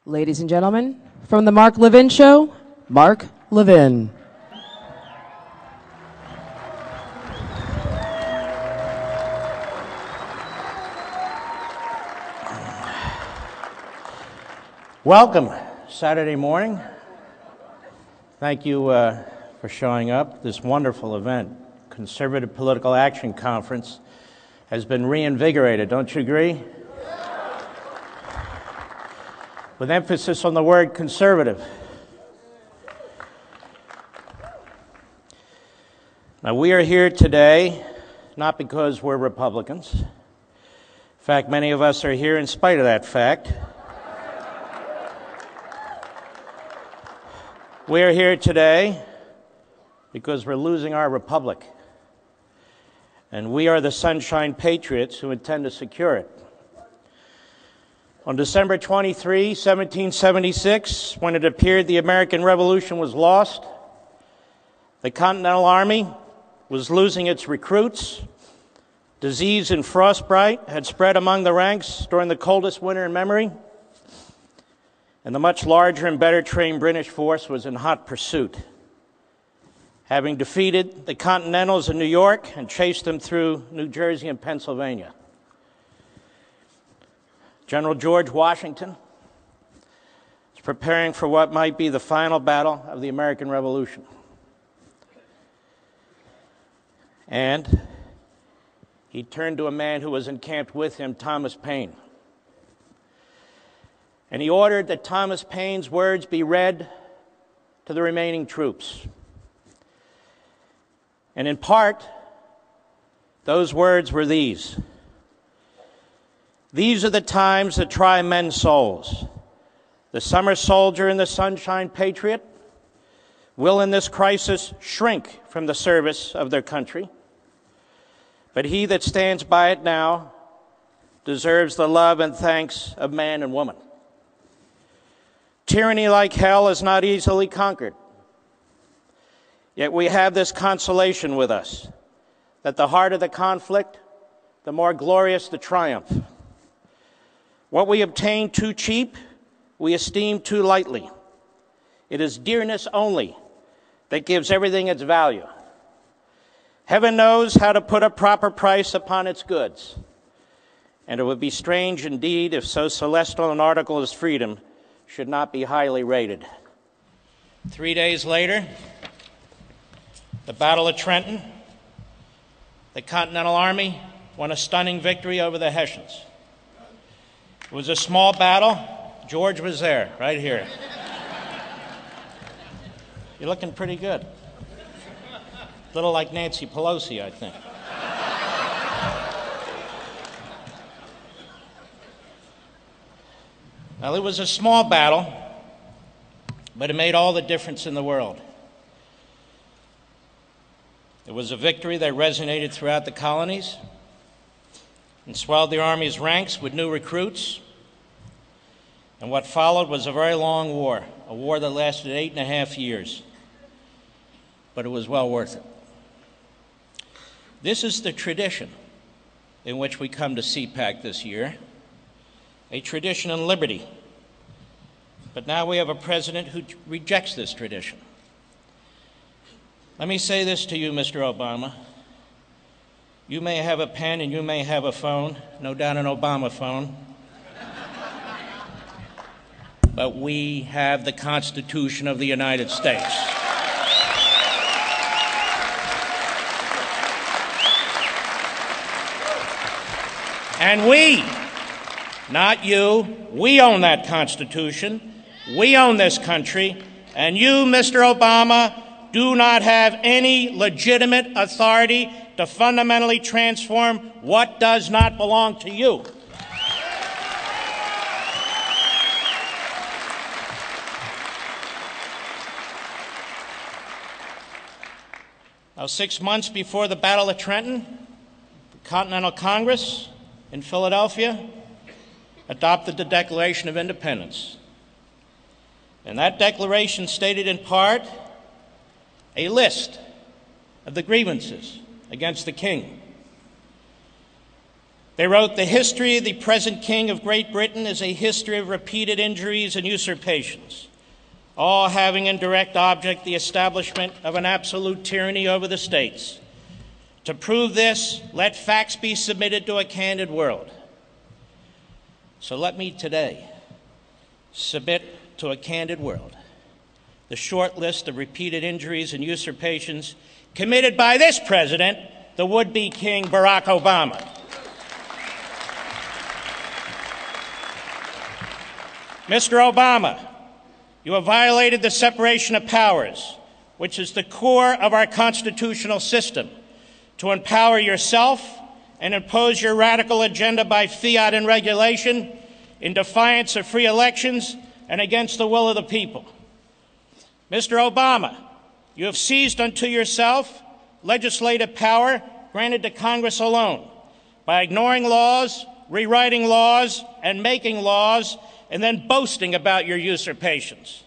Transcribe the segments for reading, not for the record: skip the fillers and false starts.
Ladies and gentlemen, from the Mark Levin Show, Mark Levin. Welcome, Saturday morning. Thank you for showing up. This wonderful event, Conservative Political Action Conference, has been reinvigorated, don't you agree? With emphasis on the word conservative. Now, we are here today not because we're Republicans. In fact, many of us are here in spite of that fact. We are here today because we're losing our republic, and we are the Sunshine Patriots who intend to secure it. On December 23, 1776, when it appeared the American Revolution was lost, the Continental Army was losing its recruits, disease and frostbite had spread among the ranks during the coldest winter in memory, and the much larger and better trained British force was in hot pursuit. Having defeated the Continentals in New York and chased them through New Jersey and Pennsylvania. General George Washington is preparing for what might be the final battle of the American Revolution. And he turned to a man who was encamped with him, Thomas Paine. And he ordered that Thomas Paine's words be read to the remaining troops. And in part, those words were these: "These are the times that try men's souls. The summer soldier and the sunshine patriot will in this crisis shrink from the service of their country. But he that stands by it now deserves the love and thanks of man and woman. Tyranny like hell is not easily conquered. Yet we have this consolation with us, that the harder the conflict, the more glorious the triumph. What we obtain too cheap, we esteem too lightly. It is dearness only that gives everything its value. Heaven knows how to put a proper price upon its goods, and it would be strange indeed if so celestial an article as freedom should not be highly rated." 3 days later, the Battle of Trenton, the Continental Army won a stunning victory over the Hessians. It was a small battle. George was there, right here. You're looking pretty good. A little like Nancy Pelosi, I think. Well, it was a small battle, but it made all the difference in the world. It was a victory that resonated throughout the colonies and swelled the Army's ranks with new recruits. And what followed was a very long war, a war that lasted 8.5 years. But it was well worth it. This is the tradition in which we come to CPAC this year, a tradition in liberty. But now we have a president who rejects this tradition. Let me say this to you, Mr. Obama. You may have a pen and you may have a phone, no doubt an Obama phone, but we have the Constitution of the United States. And we, not you, we own that Constitution, we own this country, and you, Mr. Obama, do not have any legitimate authority to fundamentally transform what does not belong to you. Now, 6 months before the Battle of Trenton, the Continental Congress in Philadelphia adopted the Declaration of Independence. And that declaration stated in part a list of the grievances against the king. They wrote, "The history of the present King of Great Britain is a history of repeated injuries and usurpations, all having in direct object the establishment of an absolute tyranny over the states. To prove this, let facts be submitted to a candid world." So let me today submit to a candid world the short list of repeated injuries and usurpations committed by this president, the would-be King Barack Obama. Mr. Obama, you have violated the separation of powers, which is the core of our constitutional system, to empower yourself and impose your radical agenda by fiat and regulation in defiance of free elections and against the will of the people. Mr. Obama, you have seized unto yourself legislative power granted to Congress alone by ignoring laws, rewriting laws, and making laws, and then boasting about your usurpations.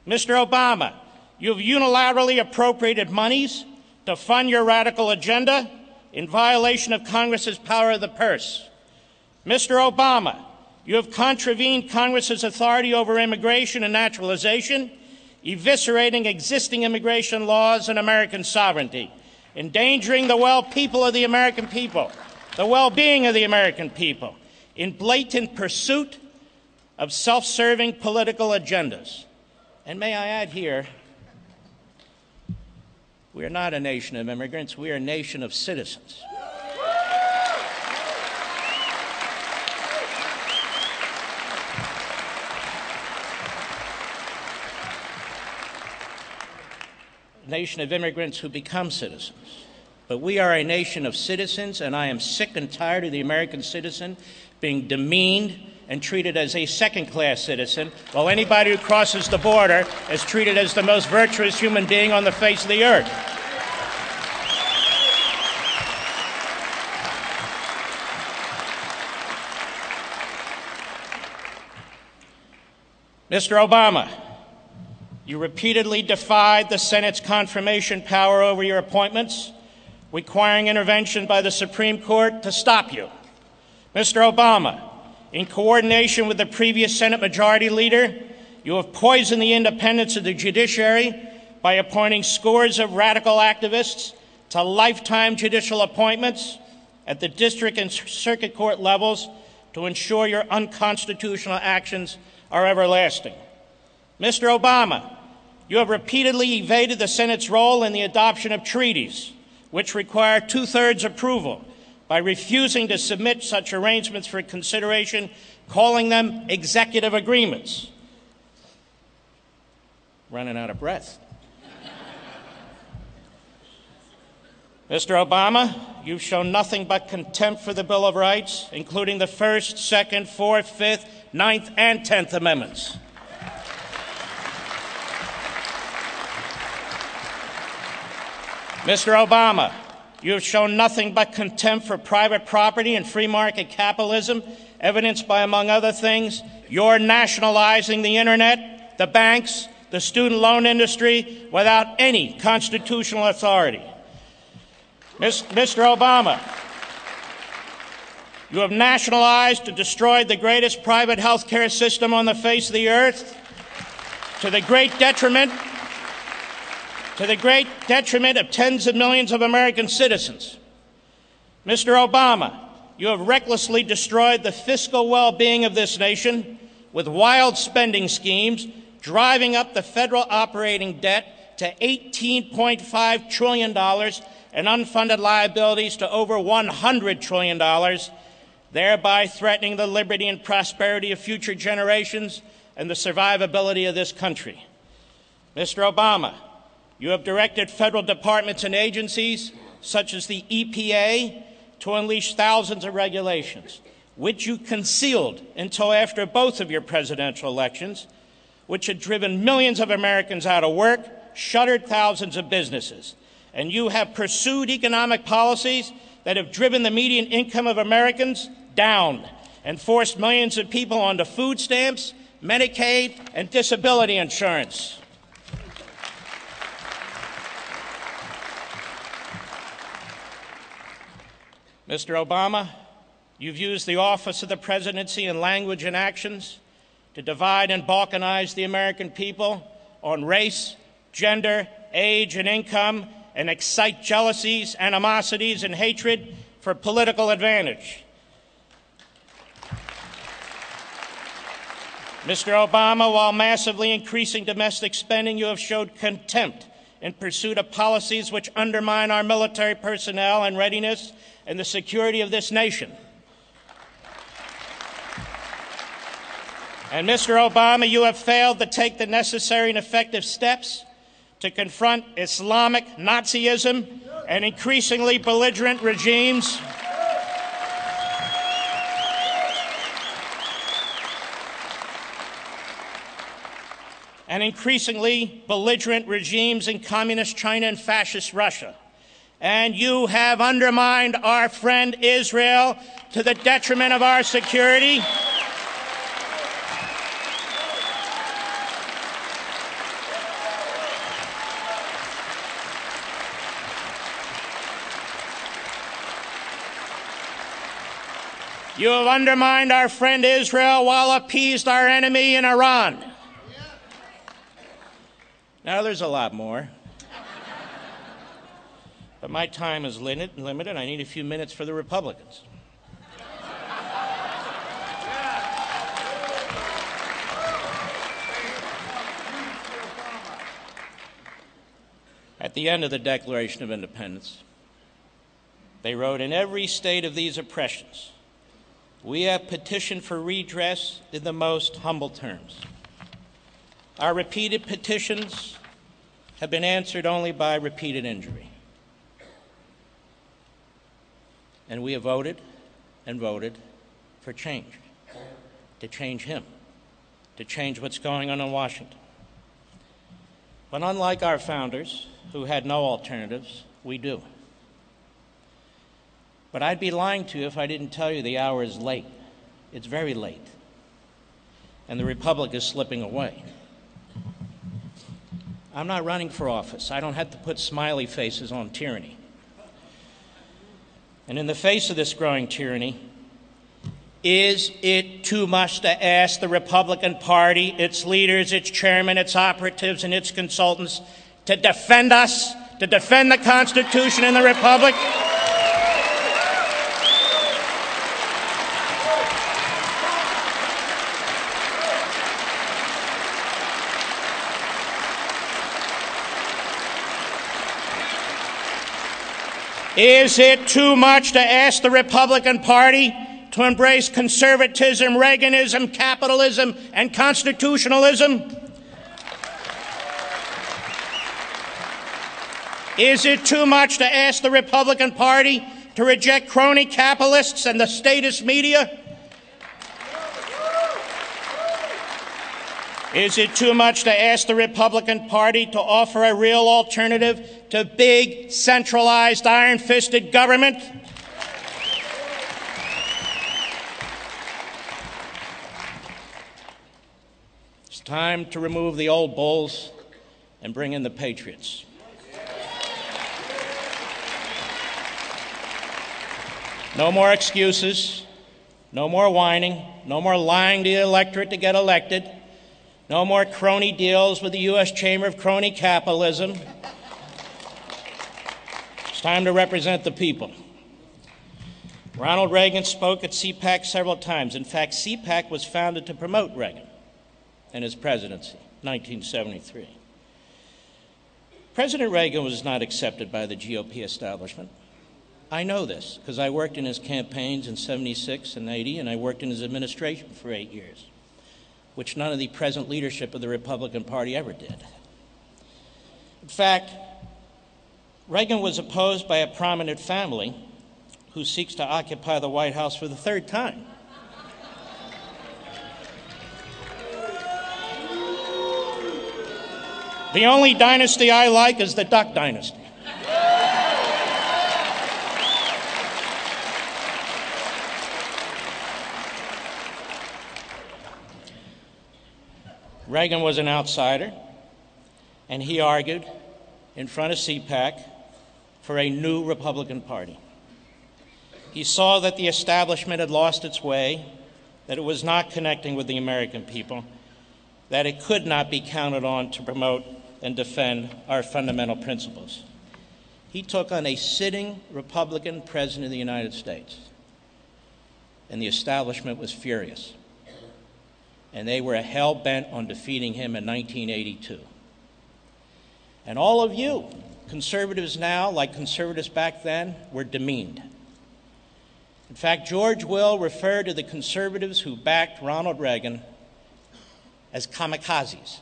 Mr. Obama, you have unilaterally appropriated monies to fund your radical agenda in violation of Congress's power of the purse. Mr. Obama, you have contravened Congress's authority over immigration and naturalization, eviscerating existing immigration laws and American sovereignty, endangering the well-being of the American people, in blatant pursuit of self-serving political agendas. And may I add here, we are not a nation of immigrants, we are a nation of citizens. A nation of immigrants who become citizens. But we are a nation of citizens, and I am sick and tired of the American citizen being demeaned and treated as a second-class citizen, while anybody who crosses the border is treated as the most virtuous human being on the face of the earth. Mr. Obama, you repeatedly defied the Senate's confirmation power over your appointments, requiring intervention by the Supreme Court to stop you. Mr. Obama, in coordination with the previous Senate Majority Leader, you have poisoned the independence of the judiciary by appointing scores of radical activists to lifetime judicial appointments at the district and circuit court levels to ensure your unconstitutional actions are everlasting. Mr. Obama, you have repeatedly evaded the Senate's role in the adoption of treaties, which require two-thirds approval, by refusing to submit such arrangements for consideration, calling them executive agreements. Running out of breath. Mr. Obama, you've shown nothing but contempt for the Bill of Rights, including the First, Second, Fourth, Fifth, Ninth, and 10th Amendments. Mr. Obama, you have shown nothing but contempt for private property and free market capitalism, evidenced by, among other things, your nationalizing the internet, the banks, the student loan industry without any constitutional authority. Mr. Obama, you have nationalized and destroyed the greatest private health care system on the face of the earth to the great detriment of tens of millions of American citizens. Mr. Obama, you have recklessly destroyed the fiscal well-being of this nation with wild spending schemes, driving up the federal operating debt to $18.5 trillion and unfunded liabilities to over $100 trillion, thereby threatening the liberty and prosperity of future generations and the survivability of this country. Mr. Obama, you have directed federal departments and agencies, such as the EPA, to unleash thousands of regulations, which you concealed until after both of your presidential elections, which had driven millions of Americans out of work, shuttered thousands of businesses. And you have pursued economic policies that have driven the median income of Americans down and forced millions of people onto food stamps, Medicaid, and disability insurance. Mr. Obama, You've used the office of the presidency in language and actions to divide and balkanize the American people on race, gender, age, and income, and excite jealousies, animosities, and hatred for political advantage. Mr. Obama, while massively increasing domestic spending, you have showed contempt in pursuit of policies which undermine our military personnel and readiness and the security of this nation. And Mr. Obama, you have failed to take the necessary and effective steps to confront Islamic Nazism and increasingly belligerent regimes in communist China and fascist Russia. And you have undermined our friend Israel to the detriment of our security. You have undermined our friend Israel while appeased our enemy in Iran. Now, there's a lot more. But my time is limited. I need a few minutes for the Republicans. At the end of the Declaration of Independence, they wrote, "In every state of these oppressions, we have petitioned for redress in the most humble terms. Our repeated petitions have been answered only by repeated injury. And we have voted and voted for change, to change him, to change what's going on in Washington. But unlike our founders, who had no alternatives, we do. But I'd be lying to you if I didn't tell you the hour is late. It's very late. And the Republic is slipping away. I'm not running for office. I don't have to put smiley faces on tyranny. And in the face of this growing tyranny, is it too much to ask the Republican Party, its leaders, its chairmen, its operatives, and its consultants to defend us, to defend the Constitution and the Republic? Is it too much to ask the Republican Party to embrace conservatism, Reaganism, capitalism, and constitutionalism? Is it too much to ask the Republican Party to reject crony capitalists and the statist media? Is it too much to ask the Republican Party to offer a real alternative to big, centralized, iron-fisted government? It's time to remove the old bulls and bring in the patriots. No more excuses, no more whining, no more lying to the electorate to get elected. No more crony deals with the U.S. Chamber of Crony Capitalism. It's time to represent the people. Ronald Reagan spoke at CPAC several times. In fact, CPAC was founded to promote Reagan and his presidency, 1973. President Reagan was not accepted by the GOP establishment. I know this because I worked in his campaigns in 76 and 80, and I worked in his administration for 8 years, which none of the present leadership of the Republican Party ever did. In fact, Reagan was opposed by a prominent family who seeks to occupy the White House for the third time. The only dynasty I like is the Duck Dynasty. Reagan was an outsider, and he argued in front of CPAC for a new Republican Party. He saw that the establishment had lost its way, that it was not connecting with the American people, that it could not be counted on to promote and defend our fundamental principles. He took on a sitting Republican president of the United States, and the establishment was furious. And they were hell-bent on defeating him in 1982. And all of you, conservatives now, like conservatives back then, were demeaned. In fact, George Will referred to the conservatives who backed Ronald Reagan as kamikazes.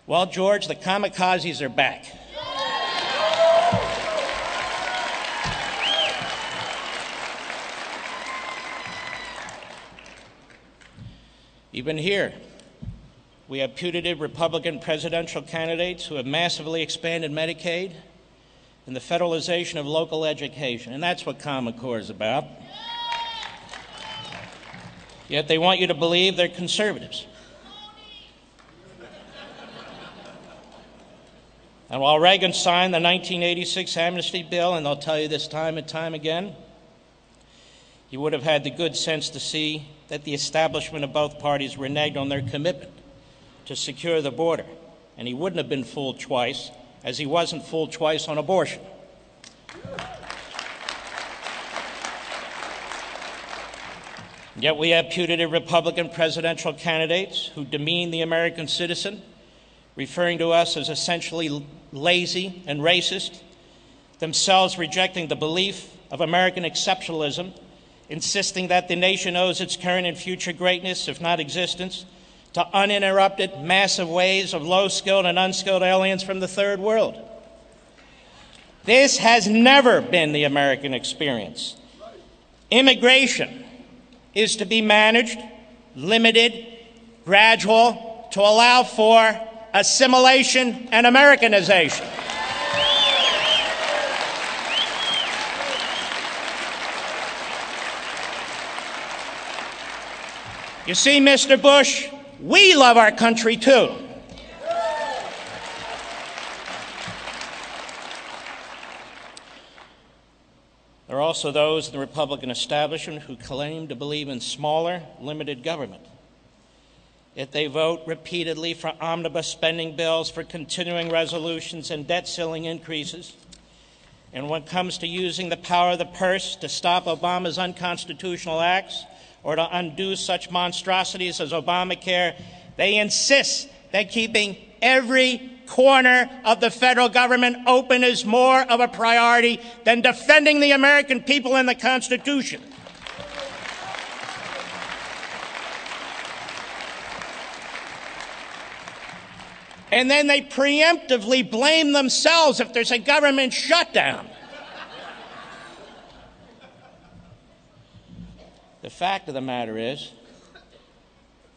Well, George, the kamikazes are back. Even here, we have putative Republican presidential candidates who have massively expanded Medicaid and the federalization of local education, and that's what Common Core is about. Yet they want you to believe they're conservatives. And while Reagan signed the 1986 amnesty bill, and they'll tell you this time and time again, he would have had the good sense to see that the establishment of both parties reneged on their commitment to secure the border, and he wouldn't have been fooled twice, as he wasn't fooled twice on abortion. Yet we have putative Republican presidential candidates who demean the American citizen, referring to us as essentially lazy and racist, themselves rejecting the belief of American exceptionalism, insisting that the nation owes its current and future greatness, if not existence, to uninterrupted, massive waves of low-skilled and unskilled aliens from the Third World. This has never been the American experience. Immigration is to be managed, limited, gradual, to allow for assimilation and Americanization. You see, Mr. Bush, we love our country too. There are also those in the Republican establishment who claim to believe in smaller, limited government. Yet they vote repeatedly for omnibus spending bills, for continuing resolutions and debt ceiling increases. And when it comes to using the power of the purse to stop Obama's unconstitutional acts, or to undo such monstrosities as Obamacare, they insist that keeping every corner of the federal government open is more of a priority than defending the American people and the Constitution. And then they preemptively blame themselves if there's a government shutdown. The fact of the matter is,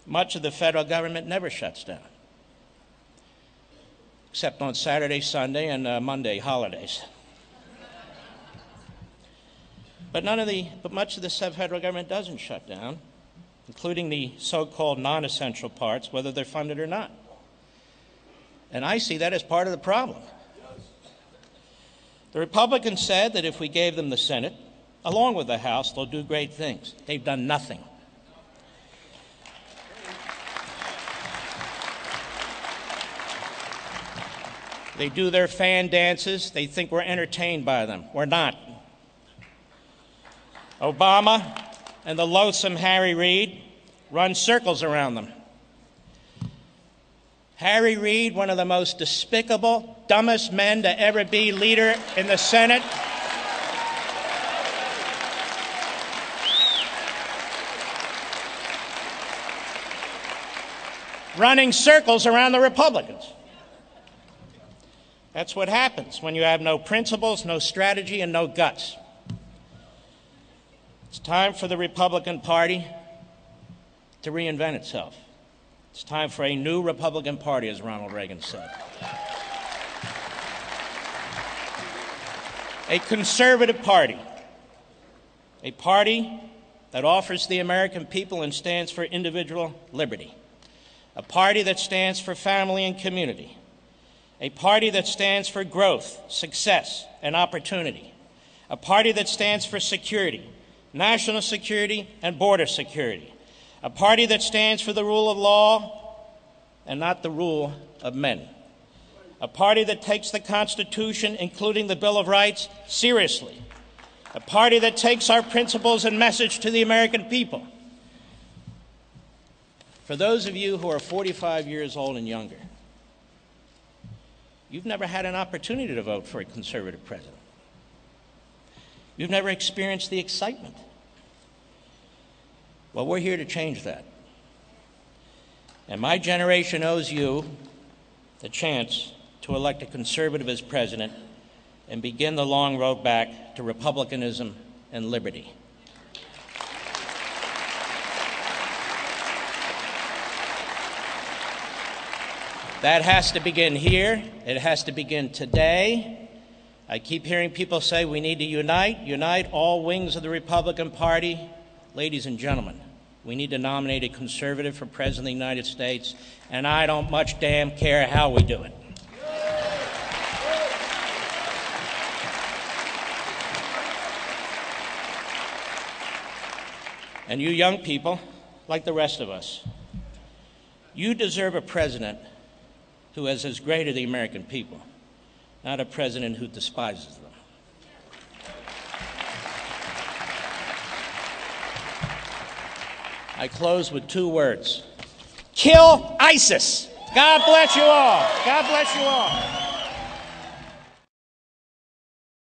much of the federal government never shuts down, except on Saturday, Sunday, and Monday holidays. But much of the federal government doesn't shut down, including the so-called non-essential parts, whether they're funded or not. And I see that as part of the problem. The Republicans said that if we gave them the Senate, along with the House, they'll do great things. They've done nothing. They do their fan dances. They think we're entertained by them. We're not. Obama and the loathsome Harry Reid run circles around them. Harry Reid, one of the most despicable, dumbest men to ever be leader in the Senate, running circles around the Republicans. That's what happens when you have no principles, no strategy, and no guts. It's time for the Republican Party to reinvent itself. It's time for a new Republican Party, as Ronald Reagan said. A conservative party. A party that offers the American people and stands for individual liberty. A party that stands for family and community. A party that stands for growth, success, and opportunity. a party that stands for security, national security and border security, a party that stands for the rule of law and not the rule of men, a party that takes the Constitution, including the Bill of Rights, seriously, a party that takes our principles and message to the American people. For those of you who are 45 years old and younger, you've never had an opportunity to vote for a conservative president. You've never experienced the excitement. Well, we're here to change that. And my generation owes you the chance to elect a conservative as president and begin the long road back to republicanism and liberty. That has to begin here. It has to begin today. I keep hearing people say we need to unite all wings of the Republican Party. Ladies and gentlemen, we need to nominate a conservative for President of the United States, and I don't much damn care how we do it. And you young people, like the rest of us, you deserve a president who is as great as the American people, not a president who despises them. I close with 2 words. Kill ISIS. God bless you all. God bless you all.